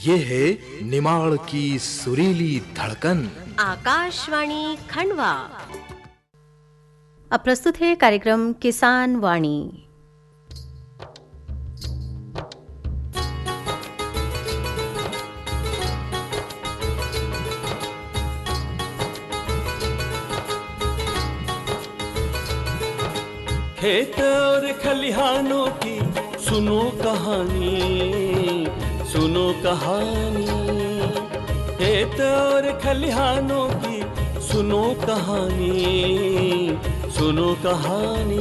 ये है निमाड़ की सुरीली धड़कन। आकाशवाणी खंडवा। अब प्रस्तुत है कार्यक्रम किसान वाणी। खेत और खलिहानों की सुनो कहानी, सुनो कहानी। खेत और खलिहानों की सुनो कहानी, सुनो कहानी।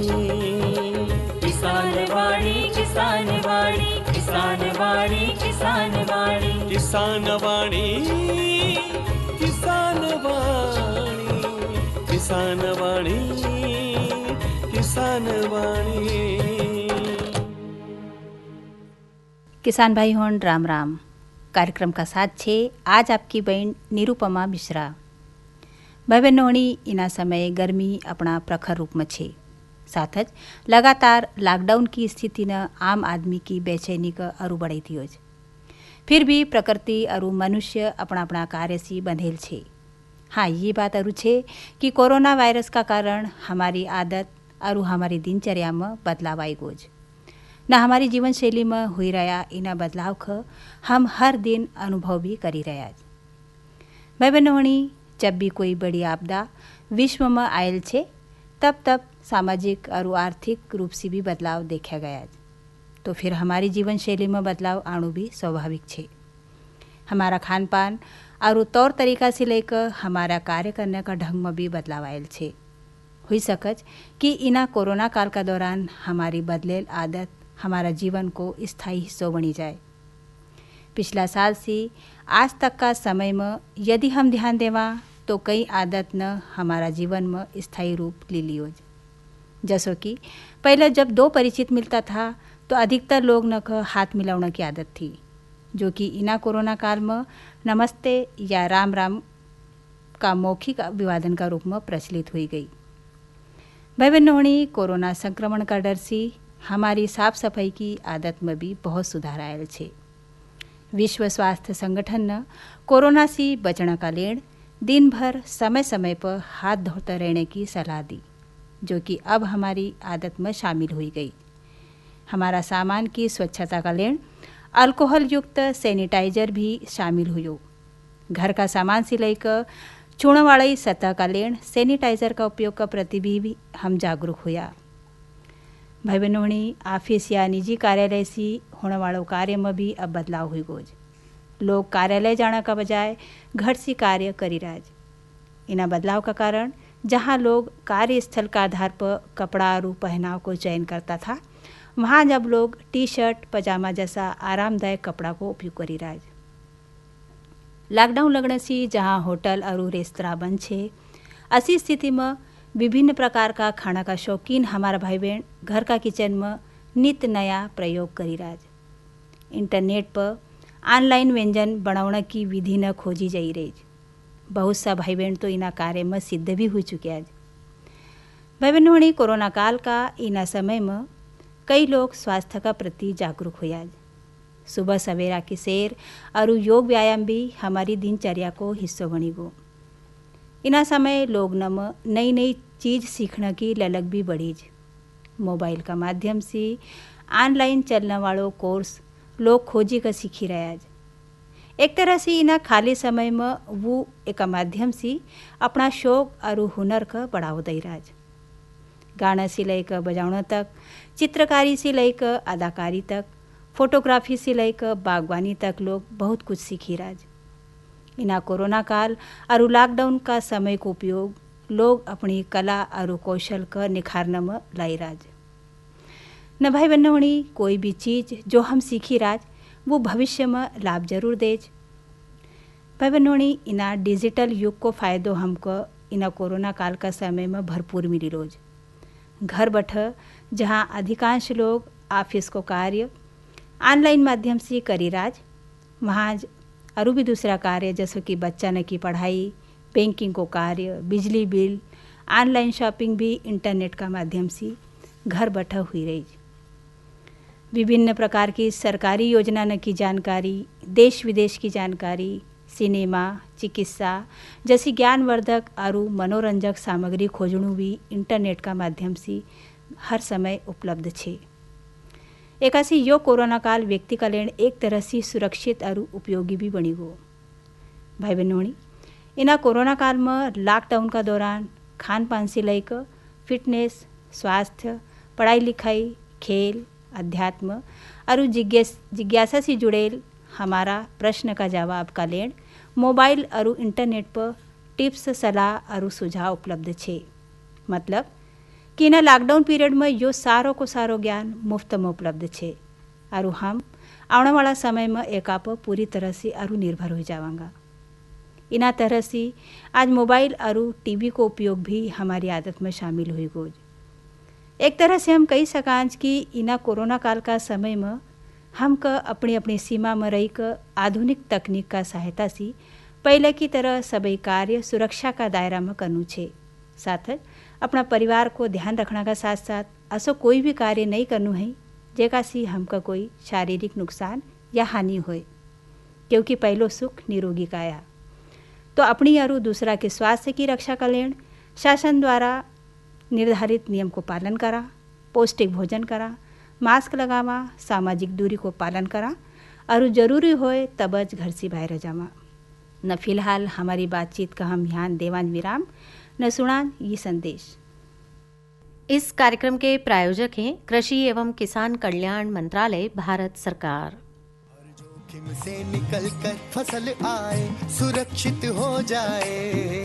किसान वाणी, किसान वाणी, किसान वाणी, किसान वाणी, किसान वाणी, किसान वाणी, किसान वाणी, किसान वाणी। किसान भाई होन राम राम। कार्यक्रम का साथ छे आज आपकी बहन निरुपमा मिश्रा। भाई बहनों इना समय गर्मी अपना प्रखर रूप में छे, साथ ज लगातार लॉकडाउन की स्थिति न आम आदमी की बेचैनी का अरु बढ़ी थी। फिर भी प्रकृति अरु मनुष्य अपना अपना कार्य से बंधेल छे। हाँ, ये बात अरु छे कि कोरोना वायरस का कारण हमारी आदत अरु हमारी दिनचर्या में बदलाव आई गोज न हमारी जीवन शैली में हुई रहा इना बदलाव ख हम हर दिन अनुभव भी करी रहा। भाई बहनों, जब भी कोई बड़ी आपदा विश्व में आयल छे तब तब सामाजिक और आर्थिक रूप से भी बदलाव देखा गया। तो फिर हमारी जीवन शैली में बदलाव आना भी स्वाभाविक छे। हमारा खान पान और तौर तरीका से लेकर हमारा कार्य करने का ढंग में भी बदलाव आयल छे। हुई सकच कि इना कोरोना काल का दौरान हमारी बदलेल आदत हमारा जीवन को स्थायी हिस्सों बनी जाए। पिछला साल से आज तक का समय में यदि हम ध्यान देवा तो कई आदत न हमारा जीवन में स्थायी रूप ले लियो। जैसो कि पहले जब दो परिचित मिलता था तो अधिकतर लोग न हाथ मिलाने की आदत थी, जो कि इना कोरोना काल में नमस्ते या राम राम का मौखिक अभिवादन का रूप में प्रचलित हुई गई। भाई बहनों, कोरोना संक्रमण का डर से हमारी साफ सफाई की आदत में भी बहुत सुधार आयल छे। विश्व स्वास्थ्य संगठन ने कोरोना से बचने का लेण दिन भर समय समय पर हाथ धोते रहने की सलाह दी, जो कि अब हमारी आदत में शामिल हुई गई। हमारा सामान की स्वच्छता का लेण अल्कोहल युक्त सैनिटाइजर भी शामिल हुई। घर का सामान से लेकर छूने वाली सतह का लेण सैनिटाइजर का उपयोग का प्रति भी हम जागरूक हुआ। भाई बहनों, ऑफिस या निजी कार्यालय से होने वालों कार्य में भी अब बदलाव हुई गोज। लोग कार्यालय जाने का बजाय घर से कार्य करी राज। इना बदलाव का कारण जहां लोग कार्यस्थल का आधार पर कपड़ा और पहनाव को चयन करता था, वहां जब लोग टी शर्ट पजामा जैसा आरामदायक कपड़ा को उपयोग करी राज। लॉकडाउन लगने से जहां होटल और रेस्तरां बंद छे, ऐसी स्थिति में विभिन्न प्रकार का खाना का शौकीन हमारा भाई बहन घर का किचन में नित्य नया प्रयोग करी राज। इंटरनेट पर ऑनलाइन व्यंजन बनाने की विधि न खोजी जाई रही। बहुत सा भाई बहन तो इना कार्य में सिद्ध भी हो चुके आज। भाई बहनों, कोरोना काल का इना समय में कई लोग स्वास्थ्य का प्रति जागरूक हुए। आज सुबह सवेरा की सैर और योग व्यायाम भी हमारी दिनचर्या को हिस्सों बनी गो। इना समय लोग नई नई चीज़ सीखने की ललक भी बढ़ी। मोबाइल का माध्यम से ऑनलाइन चलने वालों कोर्स लोग खोजी कर सीखी रहे। आज एक तरह से इना खाली समय में वो एक माध्यम से अपना शौक और हुनर का बढ़ावा दे राज। गाना से लेकर बजाने तक, चित्रकारी से लेकर अदाकारी तक, फोटोग्राफी से लेकर बागवानी तक लोग बहुत कुछ सीखी राज। इना कोरोना काल और लॉकडाउन का समय को उपयोग लोग अपनी कला और कौशल का निखारने में लाई राज। न भाई बहनों, कोई भी चीज़ जो हम सीखी राज वो भविष्य में लाभ जरूर देज। भाई बहनों, इना डिजिटल युग को फ़ायदो हमको इना कोरोना काल का समय में भरपूर मिली रोज। घर बैठे जहाँ अधिकांश लोग ऑफिस को कार्य ऑनलाइन माध्यम से करी राज, वहाँ और भी दूसरा कार्य जैसे कि बच्चा की पढ़ाई, बैंकिंग को कार्य, बिजली बिल, ऑनलाइन शॉपिंग भी इंटरनेट का माध्यम से घर बैठा हुई रही। विभिन्न प्रकार की सरकारी योजना न की जानकारी, देश विदेश की जानकारी, सिनेमा, चिकित्सा जैसी ज्ञानवर्धक और मनोरंजक सामग्री खोजणु भी इंटरनेट का माध्यम से हर समय उपलब्ध छे। एकासी यो कोरोना काल व्यक्ति का लेन एक तरह से सुरक्षित और उपयोगी भी बनी गो। भाई बहनों, इना कोरोना काल में लॉकडाउन का दौरान खान पान से लेकर फिटनेस, स्वास्थ्य, पढ़ाई लिखाई, खेल, अध्यात्म और जिज्ञासा से जुड़ेल हमारा प्रश्न का जवाब का लेन मोबाइल और इंटरनेट पर टिप्स, सलाह और सुझाव उपलब्ध छे। मतलब कि ना लॉकडाउन पीरियड में यो सारो को सारो ज्ञान मुफ्त में उपलब्ध छे और हम आने वाला समय में एका पर पूरी तरह से और निर्भर हो जावांगा। इना तरह से आज मोबाइल और टीवी को उपयोग भी हमारी आदत में शामिल हुई गोज। एक तरह से हम कही सकांज कि इना कोरोना काल का समय में हम अपनी अपनी सीमा में रही कर आधुनिक तकनीक का सहायता से पहले की तरह सभी कार्य सुरक्षा का दायरा में करनू छे। साथ अपना परिवार को ध्यान रखना का साथ साथ ऐसा कोई भी कार्य नहीं करनू है जेका से हमका कोई शारीरिक नुकसान या हानि होए, क्योंकि पहलो सुख निरोगी काया। तो अपनी और दूसरा के स्वास्थ्य की रक्षा का लेन शासन द्वारा निर्धारित नियम को पालन करा, पौष्टिक भोजन करा, मास्क लगावा, सामाजिक दूरी को पालन करा और जरूरी होए तबज घर से बाहर जावा। न फिलहाल हमारी बातचीत का हम यहाँ देवान विराम न सुनान ये संदेश। इस कार्यक्रम के प्रायोजक हैं कृषि एवं किसान कल्याण मंत्रालय, भारत सरकार। जोखिम से निकल कर फसल आए, सुरक्षित हो जाए,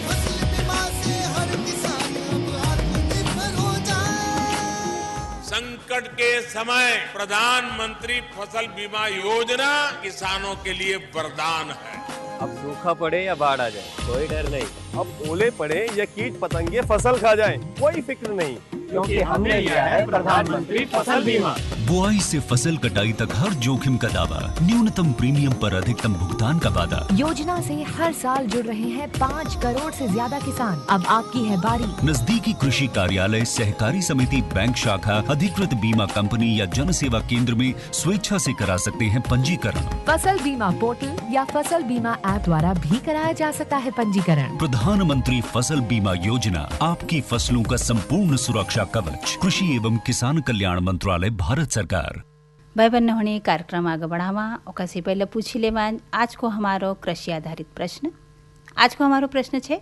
फसल बीमा से हर किसान अब आत्मनिर्भर हो जाए। संकट के समय प्रधानमंत्री फसल बीमा योजना किसानों के लिए वरदान है। अब सूखा पड़े या बाढ़ आ जाए कोई डर नहीं, अब ओले पड़े या कीट पतंगे फसल खा जाए कोई फिक्र नहीं, क्योंकि हमने लिया है प्रधानमंत्री फसल बीमा। बुआई से फसल कटाई तक हर जोखिम का दावा, न्यूनतम प्रीमियम पर अधिकतम भुगतान का वादा। योजना से हर साल जुड़ रहे हैं 5 करोड़ से ज्यादा किसान। अब आपकी है बारी। नजदीकी कृषि कार्यालय, सहकारी समिति, बैंक शाखा, अधिकृत बीमा कंपनी या जन सेवा केंद्र में स्वेच्छा से करा सकते हैं पंजीकरण। फसल बीमा पोर्टल या फसल बीमा ऐप द्वारा भी कराया जा सकता है पंजीकरण। प्रधानमंत्री फसल बीमा योजना, आपकी फसलों का संपूर्ण सुरक्षा कवच। कृषि एवं किसान कल्याण मंत्रालय, भारत सरकार। भाई बहन होने कार्यक्रम आगे बढ़ावा ओका से पहले पूछी ले मान आज को हमारो कृषि आधारित प्रश्न। आज को हमारो प्रश्न छे,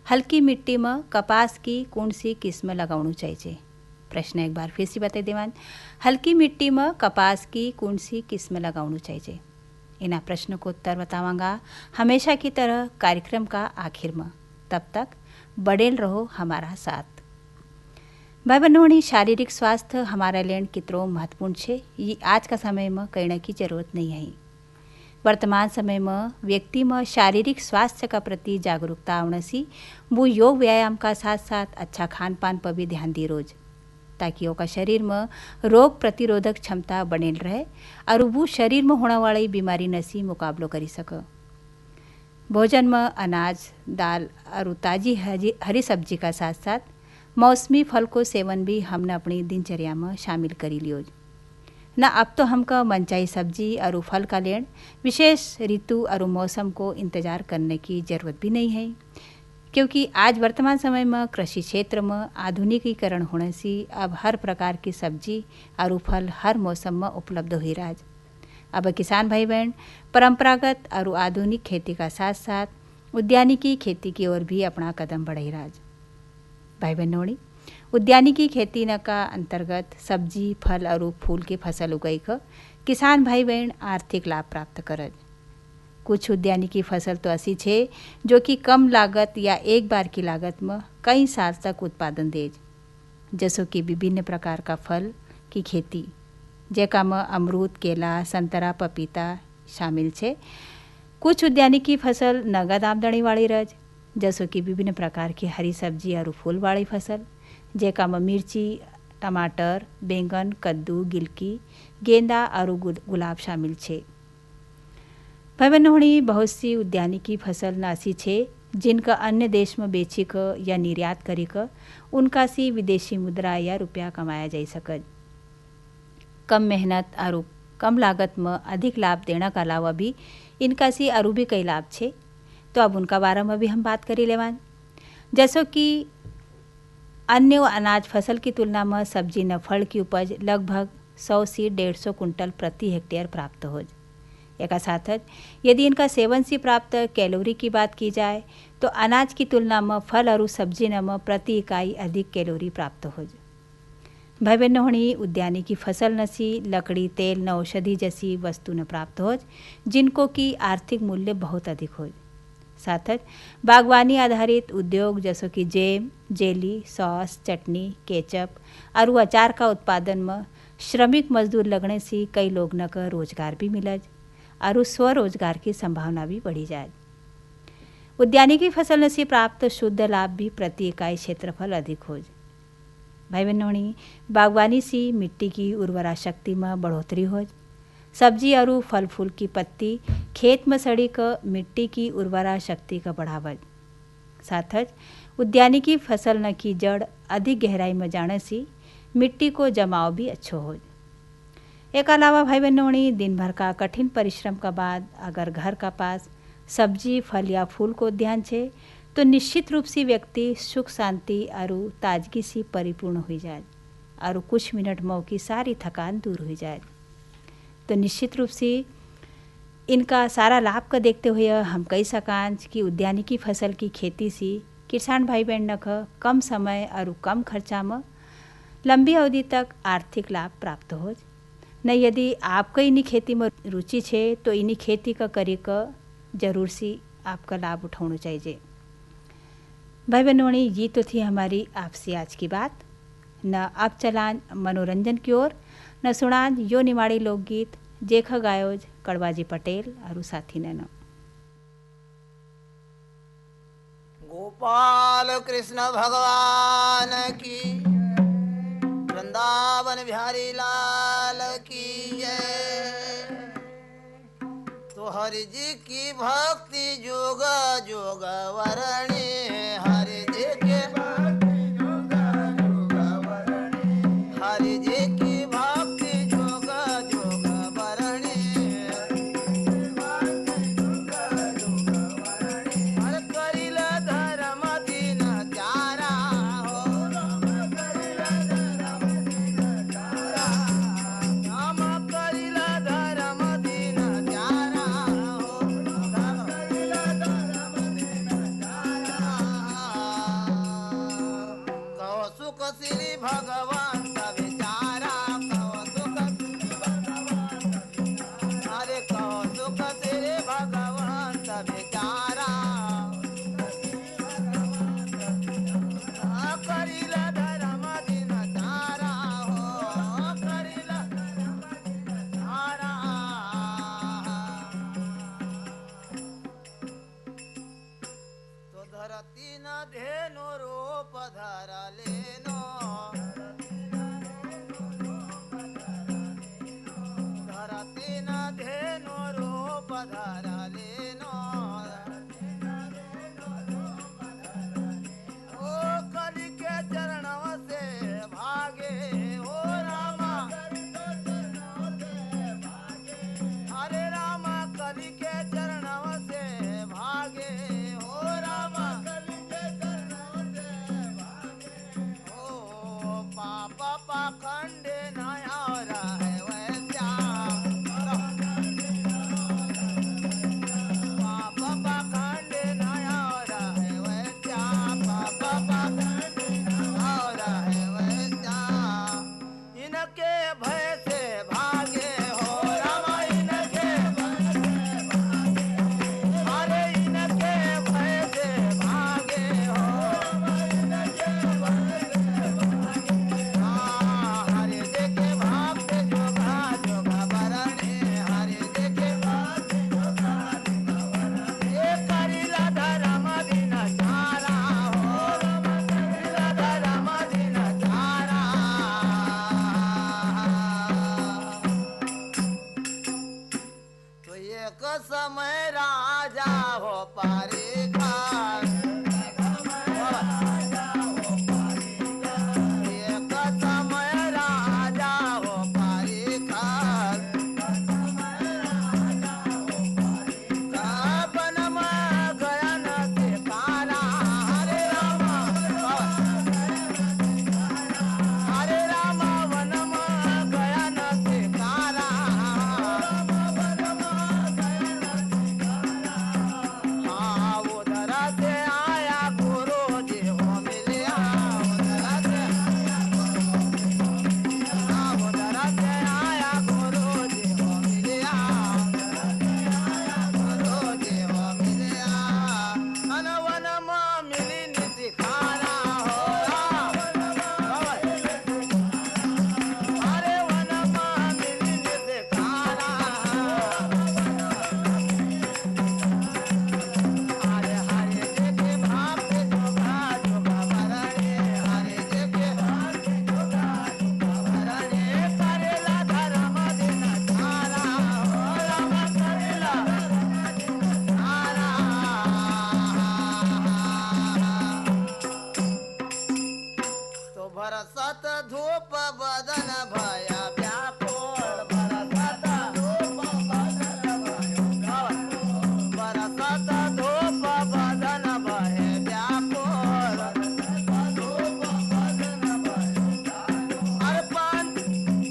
हल्की मिट्टी में कपास की कौन सी किस्म लगाउनु चाहिए। प्रश्न एक बार फिर से बता देवान, हल्की मिट्टी में कपास की कौन सी किस्म लगाउनु चाहिए। इना प्रश्न को उत्तर बतावांगा हमेशा की तरह कार्यक्रम का आखिर में। तब तक बडेल रहो हमारा साथ। भाई बहनों, शारीरिक स्वास्थ्य हमारा लेन कितरो महत्वपूर्ण छे, ये आज का समय में कहने की जरूरत नहीं है। वर्तमान समय में व्यक्ति में शारीरिक स्वास्थ्य का प्रति जागरूकता आने से वो योग व्यायाम का साथ साथ अच्छा खान पान पर भी ध्यान दी रोज, ताकि ओका शरीर में रोग प्रतिरोधक क्षमता बनेल रहे और वो शरीर में होने वाली बीमारी नसी मुकाबलो करी सके। भोजन में अनाज, दाल और ताजी हरी सब्जी का साथ साथ मौसमी फल को सेवन भी हमने अपनी दिनचर्या में शामिल करी लियो न। अब तो हमका मनचाही सब्जी और फल का लेन विशेष ऋतु और मौसम को इंतजार करने की ज़रूरत भी नहीं है, क्योंकि आज वर्तमान समय में कृषि क्षेत्र में आधुनिकीकरण होने से अब हर प्रकार की सब्जी और फल हर मौसम में उपलब्ध हुई राज। अब किसान भाई बहन परंपरागत और आधुनिक खेती का साथ साथ उद्यानिकी खेती की ओर भी अपना कदम बढ़ाई राज। भाई बहनों, उद्यानिकी खेती न का अंतर्गत सब्जी, फल और फूल की फसल उगाई कर किसान भाई बहन आर्थिक लाभ प्राप्त करज। कुछ उद्यानिकी फसल तो ऐसी छे जो कि कम लागत या एक बार की लागत में कई साल तक उत्पादन देज, जैसो कि विभिन्न प्रकार का फल की खेती, जेका में अमरूद, केला, संतरा, पपीता शामिल छे। कुछ उद्यानिकी फसल नगद आमदनी वाली रज, जैसो कि विभिन्न प्रकार की हरी सब्जी और फूल वाली फसल, जेका में मिर्ची, टमाटर, बैंगन, कद्दू, गिलकी, गेंदा और गुलाब शामिल छे। भाई बहनों, बहुत सी उद्यानिकी फसल ऐसी छे जिनका अन्य देश में बेची क या निर्यात करी क उनका सी विदेशी मुद्रा या रुपया कमाया जा सकत। कम मेहनत और कम लागत में अधिक लाभ देने का अलावा भी इनका सी और भी कई लाभ छे। तो अब उनका बारे में भी हम बात करी लेवान। जैसो कि अन्य अनाज फसल की तुलना में सब्जी न फल की उपज लगभग 100 से 150 कुंटल प्रति हेक्टेयर प्राप्त हो। एक साथ यदि इनका सेवन से प्राप्त कैलोरी की बात की जाए तो अनाज की तुलना में फल और सब्जी में प्रति इकाई अधिक कैलोरी प्राप्त हो। भाई बहनों होनी उद्यानिकी फसल नसी लकड़ी तेल न औषधि जैसी वस्तु न प्राप्त हो जिनको की आर्थिक मूल्य बहुत अधिक हो। साथ बागवानी आधारित उद्योग जैसो कि जेम जेली सॉस चटनी केचप और अचार का उत्पादन में श्रमिक मजदूर लगने से कई लोग न का रोजगार भी मिलज और स्वरोजगार की संभावना भी बढ़ी जाए। उद्यानिकी फसल से प्राप्त शुद्ध लाभ भी प्रति इकाई क्षेत्रफल अधिक हो। भाई बहनों बागवानी से मिट्टी की उर्वरा शक्ति में बढ़ोतरी हो। सब्जी और फल फूल की पत्ती खेत में सड़ी क मिट्टी की उर्वरा शक्ति का बढ़ावल। साथ उद्यानिकी फसल न की जड़ अधिक गहराई में जाने से मिट्टी को जमाव भी अच्छो हो। एक अलावा भाई बहनों दिन भर का कठिन परिश्रम का बाद अगर घर का पास सब्जी फल या फूल को उद्यान छे तो निश्चित रूप से व्यक्ति सुख शांति और ताजगी से परिपूर्ण हो जाए और कुछ मिनट में की सारी थकान दूर हो जाए। तो निश्चित रूप से इनका सारा लाभ का देखते हुए हम कह सकां कि उद्यानिकी फसल की खेती से किसान भाई बहन का कम समय और कम खर्चा में लंबी अवधि तक आर्थिक लाभ प्राप्त हो। न यदि आपका इन्हीं खेती में रुचि छे तो इन्हीं खेती का करी का जरूर सी आपका लाभ उठाना चाहिए। भाई बहनों ये तो थी हमारी आपसे आज की बात। न अब चलान मनोरंजन की ओर न सुनान यो निमाड़ी लोकगीत जेखा गायोज कड़वाजी पटेल और साथी ने। गोपाल कृष्ण भगवान की वृंदावन बिहारी लाल की जय। तो हरि जी की भक्ति जोग जोग वरणी हरि जी के भक्ति जोग जोग वरणी हरि जी की भक्ति जोग जोग वरणी हर करिल धर्म दिन चारा हो राम करिल धर्म दिन चारा कहो सुख श्री भगवान का विचारा कहो सुख अरे कहो सुख श्री भगवान का विचारा करिल धर्म दिन चारा हो करिल धर्म दिन चारा तो धरती न धेनु रूप धर लेनो धरती न धेनु रूप धर लेनो ओ कलि के चरणों से भागे ओ रामा हरे रामा कलि के चरणों से भागे हो रामा ओ पापा पाखंडे नया है वैसा पापा पाखंडे नया है वैसा पापा पाखंडे नया है वैसा इनके भय से भागे हो रामा इनके भय से भागे अरे इनके भय से भागे हो इनके भय से भागे हरे देखे भाग से जोगा जोगा बरणे हरे देखे भाग से जोगा जोगा बरणे ये करिला धर्म दिन चारा हो करिला धर्म दिन चारा तो एक समय राजा हो पारे खान धूप बदन भया व्याकुल बरसत धूप बदन भया बरसत धूप बदन भया व्याकुल धूप बदन भया अर्पण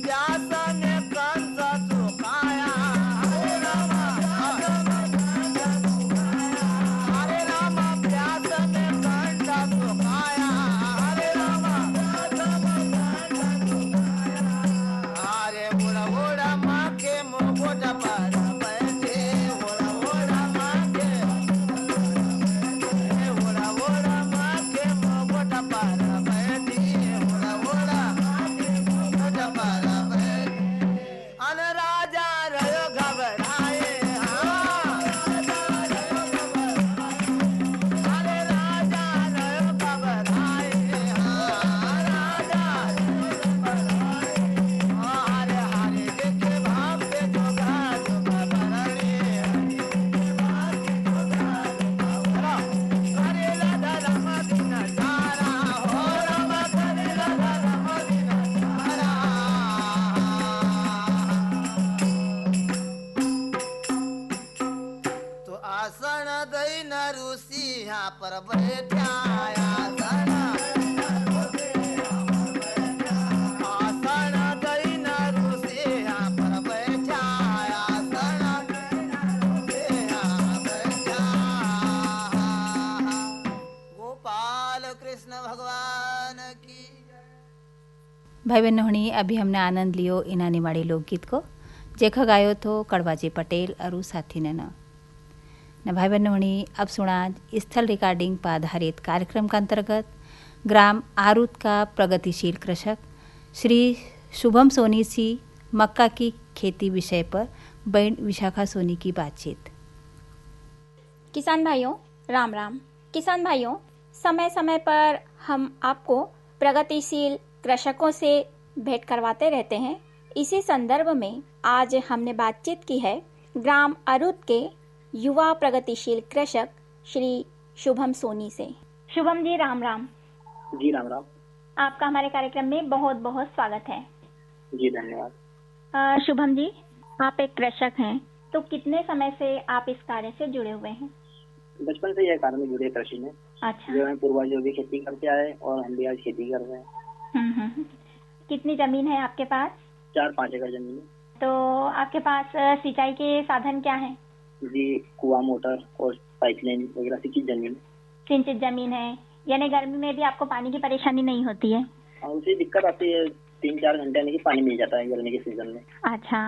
प्यास ने कंस सुखाया हरे राम प्यास ने कंस सुखाया हरे राम अरे बुढ़ा बुढ़ा माँ के मुकुट पर बैठे बुढ़ा बुढ़ा माँ के बुढ़ा बुढ़ा माँ के मुकुट पर बैठी बुढ़ा बुढ़ा मुकुट पर बैठी अन राजा रहो घबराए अरे राजा रहो घबराए राजा हरे हरे देखे भाव से जोगा जोगा बरणे हरे राधा राम दिन तारा हो राम हरे राधा राम दिन तारा तो आसन दई न ऋषि यहाँ पर बैठा आसन दई न ऋषि यहाँ पर बैठा आसन यहाँ बैठा गोपाल कृष्ण भगवान की भाई बहन होनी अभी हमने आनंद लियो इना निमाड़ी लोकगीत को जेखा गायो तो कड़वाजी पटेल और साथी ने न भाई बहन होनी अब सुना स्थल रिकॉर्डिंग पर आधारित कार्यक्रम का अंतर्गत ग्राम आरुत का प्रगतिशील कृषक श्री शुभम सोनी सी मक्का की खेती विषय पर बहन विशाखा सोनी की बातचीत। किसान भाइयों राम राम। किसान भाइयों, समय समय पर हम आपको प्रगतिशील कृषकों से भेंट करवाते रहते हैं। इसी संदर्भ में आज हमने बातचीत की है ग्राम अरुत के युवा प्रगतिशील कृषक श्री शुभम सोनी से। शुभम जी राम राम। जी राम राम। आपका हमारे कार्यक्रम में बहुत बहुत स्वागत है। जी धन्यवाद। शुभम जी, आप एक कृषक हैं, तो कितने समय से आप इस कार्य से जुड़े हुए हैं? बचपन से यह कार्य में जुड़े कृषि में। अच्छा। जो है पूर्वजों भी खेती करते आए और हम भी आज खेती कर रहे हैं। कितनी जमीन है आपके पास? 4-5 एकड़ जमीन है। तो आपके पास सिंचाई के साधन क्या है? जी कुआं, मोटर और पाइपलाइन वगैरह सिंचित जमीन। सिंचित जमीन है, यानी गर्मी में भी आपको पानी की परेशानी नहीं होती है? उसे दिक्कत आती है, 3-4 घंटे यानी कि पानी मिल जाता है गर्मी के सीजन में। अच्छा,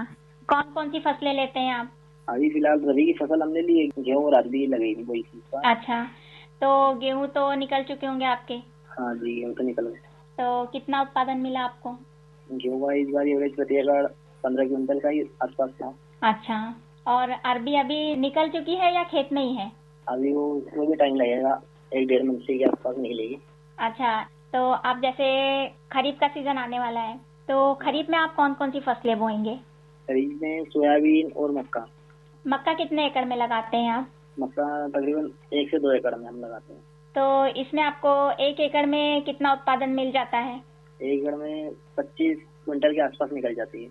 कौन कौन सी फसलें लेते हैं आप? अभी फिलहाल रबी की फसल हमने ली है, गेहूँ और अरबी लगेगी वही चीज। अच्छा, तो गेहूँ तो निकल चुके होंगे आपके? हाँ जी, गेहूँ तो निकल गए। तो कितना उत्पादन मिला आपको? गेहूँ का इस बार एवरेज प्रति एकड़ 15 क्विंटल का ही आसपास था। अच्छा, और अरबी अभी निकल चुकी है या खेत में ही है? अभी वो उसमें भी टाइम लगेगा, 1-1.5 महीने के आसपास निकलेगी। अच्छा, तो आप जैसे खरीफ का सीजन आने वाला है, तो खरीफ में आप कौन कौन सी फसलें बोएंगे? खरीफ में सोयाबीन और मक्का। मक्का कितने एकड़ में लगाते हैं आप? मक्का तकरीबन 1 से 2 एकड़ में हम लगाते हैं। तो इसमें आपको 1 एकड़ में कितना उत्पादन मिल जाता है? 1 एकड़ में 25 क्विंटल के आसपास निकल जाती है।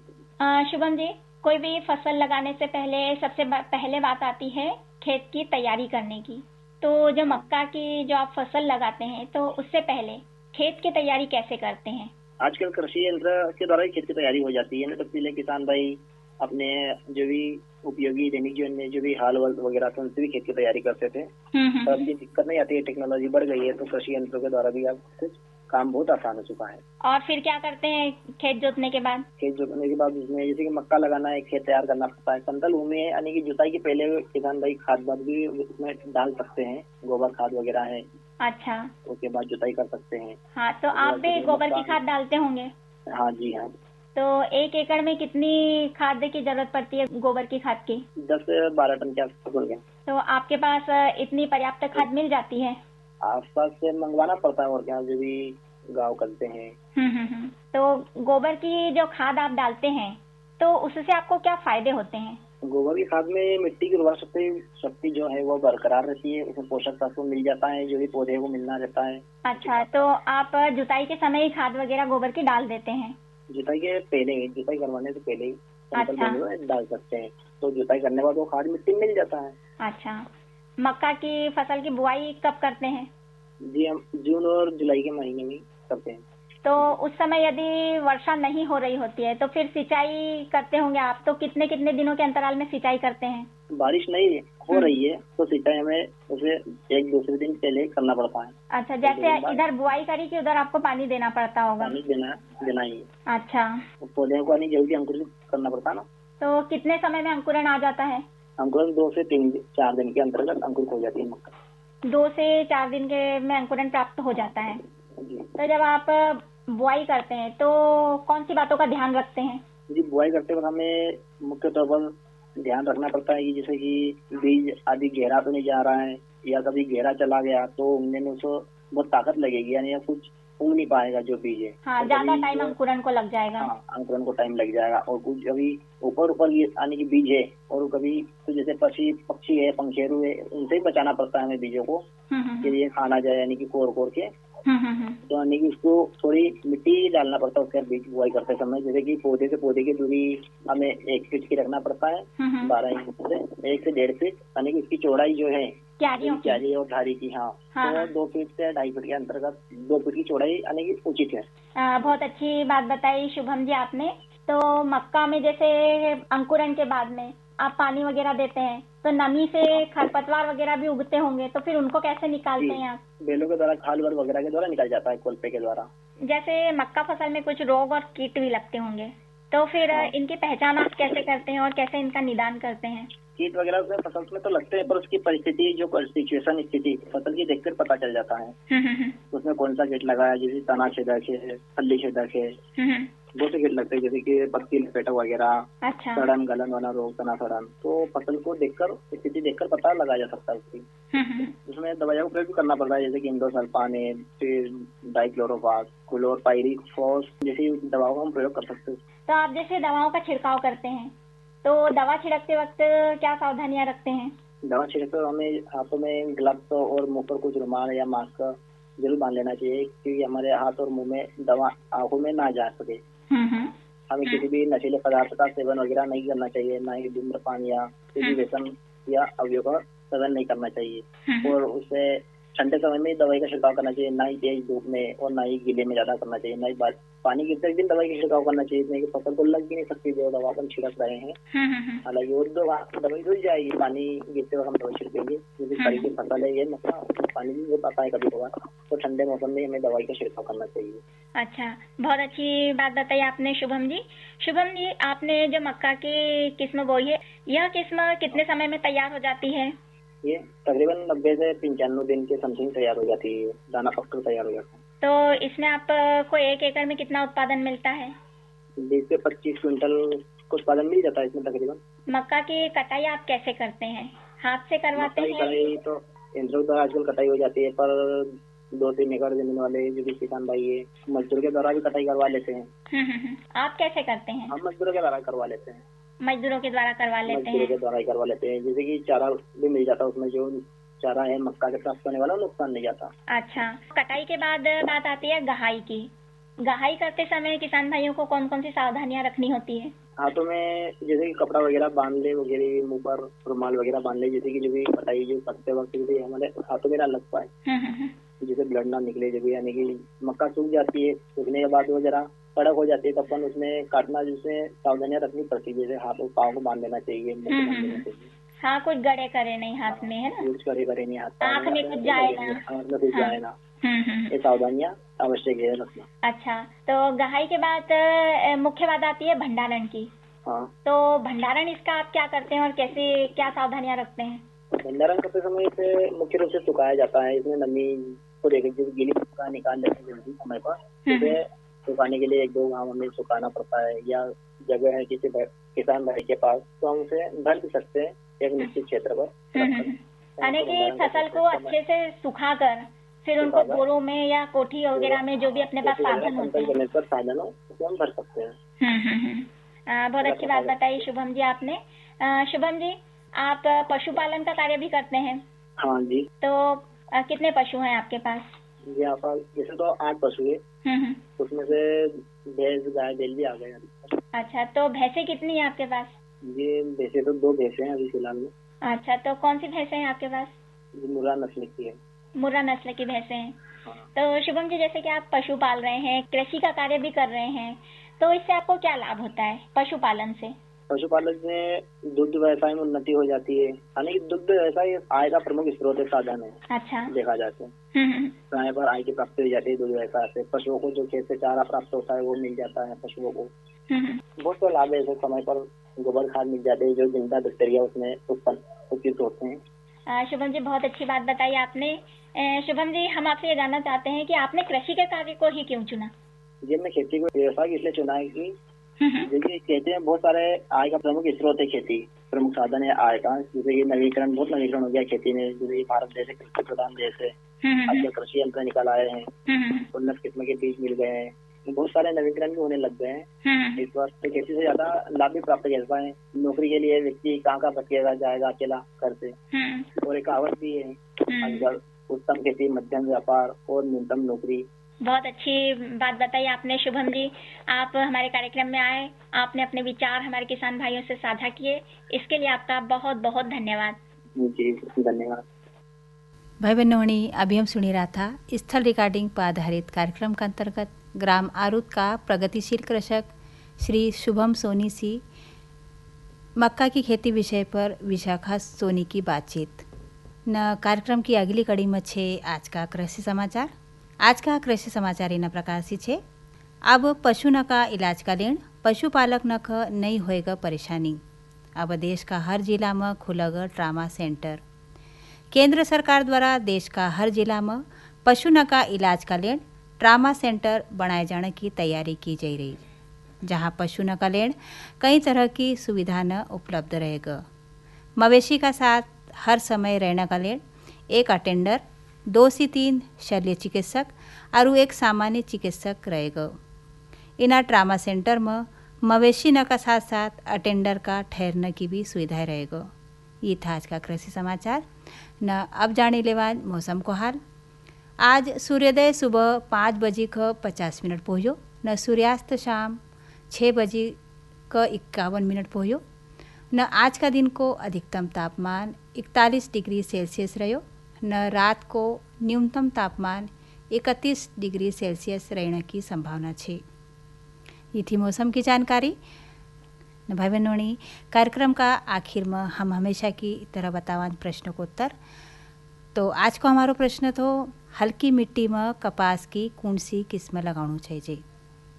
शुभम जी, कोई भी फसल लगाने से पहले सबसे पहले बात आती है खेत की तैयारी करने की। तो जो मक्का की जो आप फसल लगाते हैं, तो उससे पहले खेत की तैयारी कैसे करते हैं? आजकल कृषि यंत्र के द्वारा ही खेत की तैयारी हो जाती है ना। तो पहले किसान भाई अपने जो भी उपयोगी दैनिक जीवन में जो भी हाल वगैरह थे उनसे भी खेत की तैयारी करते थे। तो अब ये दिक्कत नहीं आती है, टेक्नोलॉजी बढ़ गई है, तो कृषि यंत्रों के द्वारा भी अब कुछ काम बहुत आसान हो चुका है। और फिर क्या करते हैं खेत जोतने के बाद? खेत जोतने के बाद उसमें जैसे कि मक्का लगाना है, खेत तैयार करना पड़ता है। समतल भूमि है यानी कि जुताई के पहले किसान भाई खाद भी उसमें डाल सकते हैं, गोबर खाद वगैरह है। अच्छा, उसके बाद जुताई कर सकते हैं। हाँ, तो आप भी गोबर की खाद डालते होंगे? हाँ जी हाँ। तो 1 एकड़ में कितनी खाद की जरूरत पड़ती है गोबर की खाद की? 10 से 12 टन के आसपास हो गया। तो आपके पास इतनी पर्याप्त खाद मिल जाती है? आसपास से मंगवाना पड़ता है और क्या, जो भी गाँव करते हैं। तो गोबर की जो खाद आप डालते हैं, तो उससे आपको क्या फायदे होते हैं? गोबर की खाद में मिट्टी की उर्वरा शक्ति जो है वो बरकरार रहती है, उसमें पोषक तत्व मिल जाता है जो भी पौधे को मिलना रहता है। अच्छा, तो आप जुताई के समय ही खाद वगैरह गोबर की डाल देते हैं? जुताई के पहले ही, जुताई करवाने से पहले ही अच्छा। डाल सकते हैं, तो जुताई करने के बाद वो खाद मिट्टी में मिल जाता है। अच्छा, मक्का की फसल की बुआई कब करते हैं? जी हम जून और जुलाई के महीने में करते हैं। तो उस समय यदि वर्षा नहीं हो रही होती है तो फिर सिंचाई करते होंगे आप, तो कितने कितने दिनों के अंतराल में सिंचाई करते हैं? बारिश नहीं हो रही है तो सिंचाई हमें उसे एक दूसरे दिन पहले करना पड़ता है। अच्छा, जैसे इधर बुआई करी कि उधर आपको पानी देना पड़ता होगा? पानी देना ही है। अच्छा, पौधे को जल्दी अंकुरित करना पड़ता है ना। तो कितने समय में अंकुरण आ जाता है? अंकुरण 2 से 4 दिन के अंतर्गत अंकुरित हो जाती है मक्का। 2 से 4 दिन के में अंकुरण प्राप्त हो जाता है। तो जब आप बुआई करते हैं तो कौन सी बातों का ध्यान रखते हैं? जी, बुआई करते वक्त हमें मुख्य तौर पर ध्यान रखना पड़ता है कि जैसे कि बीज आदि गहरा तो नहीं जा रहा है, या कभी गहरा चला गया तो उगने में उसको बहुत ताकत लगेगी, यानी कुछ उग नहीं पाएगा जो बीज है। हाँ, ज्यादा टाइम अंकुरण को लग जाएगा। हाँ, अंकुरण को टाइम लग जाएगा। और कुछ अभी ऊपर आने की बीज है, और कभी तो जैसे पक्षी है, पंखेरु है, उनसे ही बचाना पड़ता है हमें बीजों को कि ये खाना जाए, यानी कि कोर के। तो यानी कि उसको थोड़ी मिट्टी डालना पड़ता है उसके बीज बुआई करते समय। जैसे कि पौधे से पौधे की दूरी हमें 1 फीट की रखना पड़ता है, 12 इंच से 1 से 1.5 फीट, यानी कि उसकी चौड़ाई जो है क्यारी और धारी की। हाँ, तो 2 फीट से 2.5 फीट के अंतर्गत 2 फीट की चौड़ाई यानी कि उचित है। बहुत अच्छी बात बताई शुभम जी आपने। तो मक्का में जैसे अंकुरण के बाद में आप पानी वगैरह देते हैं तो नमी से खरपतवार वगैरह भी उगते होंगे, तो फिर उनको कैसे निकालते हैं आप? बेलों के द्वारा, खाल वगैरह के द्वारा निकल जाता है, कोल्पे के द्वारा। जैसे मक्का फसल में कुछ रोग और कीट भी लगते होंगे, तो फिर इनकी पहचान आप कैसे करते हैं और कैसे इनका निदान करते हैं? कीट वगैरह से फसल में तो लगते हैं, पर उसकी परिस्थिति जो सिचुएशन स्थिति फसल की देखकर पता चल जाता है उसमें कौन सा कीट लगा है। जैसे तना छेदक है, फल्ली छेदक है, बहुत से कीट लगते हैं, जैसे कि पत्ती लपेटा वगैरह, सड़न गलन वाला रोग, तना सड़न। तो फसल को देखकर, स्थिति देखकर पता लगा जा सकता है उसकी। उसमें दवाइयों का प्रयोग करना पड़ता है, जैसे कि इंडोसल्फान है, फिर डाइक्लोरोफास, क्लोरपाइरिफॉस जैसी दवाओं का हम प्रयोग कर सकते हैं। तो आप जैसे दवाओं का छिड़काव करते हैं तो दवा छिड़कते वक्त क्या सावधानियां रखते हैं? दवा छिड़कते हमें हाथों में ग्लव्स और मुंह पर कुछ रुमाल या मास्क जरूर बांध लेना चाहिए, क्योंकि हमारे हाथ और मुंह में दवा आंखों में ना जा सके। हमें किसी भी नशीले पदार्थ का सेवन वगैरह नहीं करना चाहिए, ना ही धूम्रपान या किसी व्यसन या अवयव का सेवन नहीं करना चाहिए। और उससे ठंडे समय में दवाई का छिड़काव करना चाहिए, ना ही तेज धूप में और ना ही गीले में ज्यादा करना चाहिए, ना ही पानी गिरते दिन दवाई का छिड़काव करना चाहिए, इसमें फसल को लग भी नहीं सकती जो दवा हम छिड़क रहे हैं। हालांकि वो दवाई धुल जाएगी, पानी गिरते वक्त हम दवाई छिड़केंगे, क्योंकि खड़ी की फसल है ये, मतलब पानी भी बहुत आता है कभी कभार, तो ठंडे मौसम में हमें दवाई का छिड़काव करना चाहिए। अच्छा, बहुत अच्छी बात बताई आपने शुभम जी। शुभम जी, आपने जो मक्का की किस्म बोई है, यह किस्म कितने समय में तैयार हो जाती है? ये तकरीबन 90 से 95 दिन के समथिंग तैयार हो जाती है, दाना पककर तैयार हो जाता है। तो इसमें आपको 1 एकड़ में कितना उत्पादन मिलता है? 20 से 25 क्विंटल को उत्पादन मिल जाता है इसमें तकरीबन। मक्का की कटाई आप कैसे करते हैं? हाथ से करवाते हैं? कटाई तो यंत्रों द्वारा आजकल कटाई हो जाती है, पर 2-3 एकड़ जमीन वाले जो भी किसान भाई है, मजदूर के द्वारा भी कटाई करवा लेते हैं। आप कैसे करते हैं? हम मजदूरों के द्वारा करवा लेते हैं। मजदूरों के द्वारा करवा लेते हैं? मजदूरों के द्वारा ही करवा लेते हैं, जैसे कि चारा भी मिल जाता है, उसमें जो चारा है मक्का के प्राप्त होने वाला नुकसान नहीं जाता। अच्छा, कटाई के बाद बात आती है गहाई की। गहाई करते समय किसान भाइयों को कौन कौन सी सावधानियां रखनी होती है? हाथों में जैसे कि कपड़ा वगैरह बांध ले, वगैरह मुंह पर रुमाल वगैरह बांध ले, जैसे कि जो भी कटाई जो करते वक्त हमारे हाथों में ना लग पाए, जिससे ब्लड ना निकले। जब यानी कि मक्का सूख जाती है, सूखने के बाद वो जरा कड़क हो जाती है, तो अपन उसमें काटना जिससे सावधानियां रखनी पड़ती है, जैसे हाथों पाँव को बांध देना चाहिए, मुंह को बांध देना चाहिए। हाँ, कुछ गड़े करे नहीं हाथ में, है ना? कुछ करे नहीं हाथ, आँख में कुछ जाए ना, आँख में कुछ जाए ना, ये सावधानियां आवश्यक है रखना। अच्छा, तो गहाई के बाद मुख्य बात आती है भंडारण की। हाँ, तो भंडारण इसका आप क्या करते हैं और कैसे क्या सावधानियां रखते हैं? भंडारण करते समय इसे मुख्य रूप से सुखाया जाता है। इसमें नमी को देख गीली मक्का निकाल लेते हैं जल्दी समय पर। इसे सुखाने के लिए 1-2 गाँव हमें सुखाना पड़ता है, या जगह है किसी किसान भाई के पास तो हम उसे भर भी सकते हैं एक निश्चित क्षेत्र पर। यानी कि फसल को अच्छे से सुखाकर फिर उनको बोरों में या कोठी वगैरह में जो भी अपने पास साधन होते हैं, साधनों उसे हम भर सकते हैं। बहुत अच्छी बात बताई शुभम जी आपने। शुभम जी, आप पशुपालन का कार्य भी करते हैं? हाँ जी। तो कितने पशु हैं आपके पास? जी आप जैसे तो 8 पशु है, उसमें से भैंस गाय बैल भी आ गए। अच्छा, तो भैंसें कितनी है आपके पास? जी वैसे तो 2 भैंसें हैं अभी फिलहाल में। अच्छा, तो कौन सी भैंसें हैं आपके पास? जी मुर्रा नस्ल की है। मुर्रा नस्ल की भैंसें हैं। तो शुभम जी, जैसे कि आप पशु पाल रहे हैं, कृषि का कार्य भी कर रहे हैं, तो इससे आपको क्या लाभ होता है पशुपालन से? पशुपालन में दुग्ध व्यवसाय में उन्नति हो जाती है, यानी कि दुग्ध व्यवसाय आय का प्रमुख स्रोत साधन है। अच्छा, देखा जाता है समय पर आय की प्राप्ति हो जाती है दुग्ध व्यवसाय से। पशुओं को जो खेत से चारा प्राप्त होता है वो मिल जाता है पशुओं को। बहुत से लाभ है, समय पर गोबर खाद मिल जाते हैं जो जिंदा बैक्टीरिया उसमें उपयुक्त होते हैं। शुभम जी, बहुत अच्छी बात बताई आपने। शुभम जी, हम आपसे ये जानना चाहते हैं कि आपने कृषि के कार्य को ही क्यों चुना? जी हमने खेती को व्यवसाय इसलिए चुना है कि देखिए खेती में बहुत सारे आय का प्रमुख स्रोत है, खेती प्रमुख साधन है आय का। जैसे कि नवीकरण, बहुत नवीकरण हो गया खेती में। जैसे भारत देश कृषि प्रधान देश है, आजकल कृषि यंत्र निकल आए हैं, उन्नत किस्म के बीज मिल गए हैं, बहुत सारे नवीकरण भी होने लग गए हैं। इस बार तो खेती से ज्यादा लाभ भी प्राप्त कर पाए। नौकरी के लिए व्यक्ति कहाँ बचेगा जाएगा अकेला घर से। और एक कहावत भी है आजकल, उत्तम खेती, मध्यम व्यापार और न्यूनतम नौकरी। बहुत अच्छी बात बताई आपने शुभम जी। आप हमारे कार्यक्रम में आए, आपने अपने विचार हमारे किसान भाइयों से साझा किए, इसके लिए आपका बहुत बहुत धन्यवाद। जी धन्यवाद। भाई बहनों, अभी हम सुनी रहा था स्थल रिकॉर्डिंग पर आधारित कार्यक्रम के अंतर्गत ग्राम आरुद का प्रगतिशील कृषक श्री शुभम सोनी सी मक्का की खेती विषय पर विशाखा सोनी की बातचीत न। कार्यक्रम की अगली कड़ी में छे आज का कृषि समाचार। आज का कृषि समाचार इन प्रकार से छे। अब पशु न का इलाज का लेण पशुपालक न ख नहीं होएगा परेशानी। अब देश का हर जिला में खुलेगा ट्रामा सेंटर। केंद्र सरकार द्वारा देश का हर जिला में पशु न का इलाज का लेण ट्रामा सेंटर बनाए जाने की तैयारी की जा रही, जहां पशु न का लेण कई तरह की सुविधा न उपलब्ध रहेगा। मवेशी का साथ हर समय रहने का लेण एक अटेंडर, 2 से 3 शल्य चिकित्सक और एक सामान्य चिकित्सक रहेगा। इन ट्रामा सेंटर में मवेशी न का साथ साथ अटेंडर का ठहरने की भी सुविधाएं रहेगा। ये था आज का कृषि समाचार न। अब जाने लेवान मौसम को हाल। आज सूर्योदय सुबह 5:50 पहुँचो न, सूर्यास्त शाम 6:51 पहुँचो न। आज का दिन को अधिकतम तापमान 41 डिग्री सेल्सियस रहो न। रात को न्यूनतम तापमान 31 डिग्री सेल्सियस रहने की संभावना है। ये थी मौसम की जानकारी न। भाई बहनों, कार्यक्रम का आखिर में हम हमेशा की तरह बतावान प्रश्नों को उत्तर। तो आज को हमारो प्रश्न तो हल्की मिट्टी में कपास की कौन सी किस्म लगाणु चाहिए।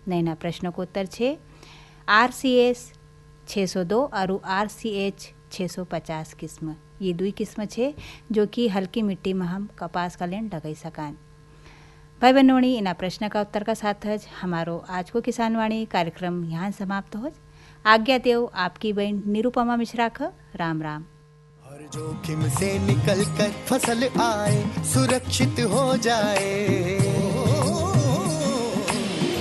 नैना प्रश्नों को उत्तर छे RCS 602 और RCH 650 किस्म। ये 2 किस्म छे जो कि हल्की मिट्टी में हम कपास का लेन लगाई सकान। भाई बहनों, इन प्रश्न का उत्तर का साथ हमारो आज को किसानवाणी कार्यक्रम यहाँ समाप्त हो। आज्ञा देव आपकी बहन निरुपमा मिश्रा का राम राम। हर जोखिम से निकल कर फसल आए, सुरक्षित हो जाए।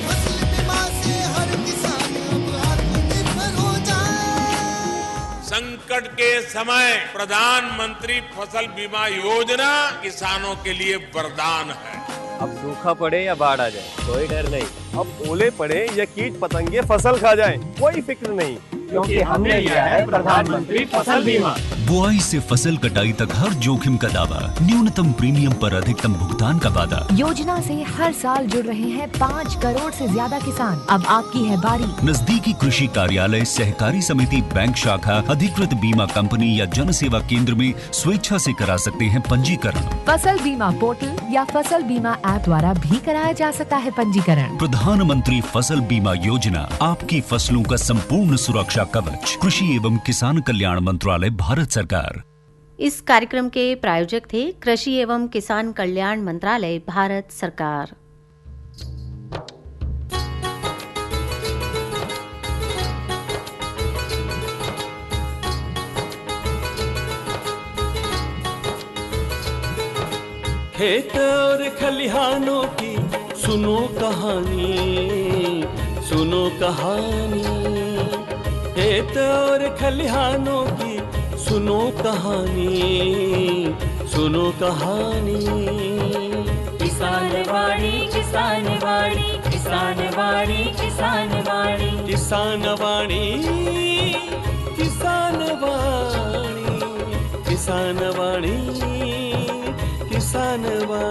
फसल बीमा से हर किसान अब आत्मनिर्भर हो जाए। संकट के समय प्रधानमंत्री फसल बीमा योजना किसानों के लिए वरदान है। अब सूखा पड़े या बाढ़ आ जाए कोई डर नहीं। अब ओले पड़े या कीट पतंगे फसल खा जाए कोई फिक्र नहीं, क्योंकि हमने लिया है प्रधानमंत्री फसल बीमा। बुआई से फसल कटाई तक हर जोखिम का दावा, न्यूनतम प्रीमियम पर अधिकतम भुगतान का वादा। योजना से हर साल जुड़ रहे हैं 5 करोड़ से ज्यादा किसान। अब आपकी है बारी। नजदीकी कृषि कार्यालय, सहकारी समिति, बैंक शाखा, अधिकृत बीमा कंपनी या जन सेवा केंद्र में स्वेच्छा से करा सकते हैं पंजीकरण। फसल बीमा पोर्टल या फसल बीमा ऐप द्वारा भी कराया जा सकता है पंजीकरण। प्रधानमंत्री फसल बीमा योजना, आपकी फसलों का संपूर्ण सुरक्षा कवच। कृषि एवं किसान कल्याण मंत्रालय, भारत सरकार। इस कार्यक्रम के प्रायोजक थे कृषि एवं किसान कल्याण मंत्रालय, भारत सरकार। खेत और खलिहानों की सुनो कहानी, सुनो कहानी। खेत और खलिहानों की सुनो कहानी, सुनो कहानी। किसान वाणी, किसान वाणी, किसान वाणी, किसान वाणी, किसान वाणी, किसान वाणी, किसान वाणी, किसान वाणी।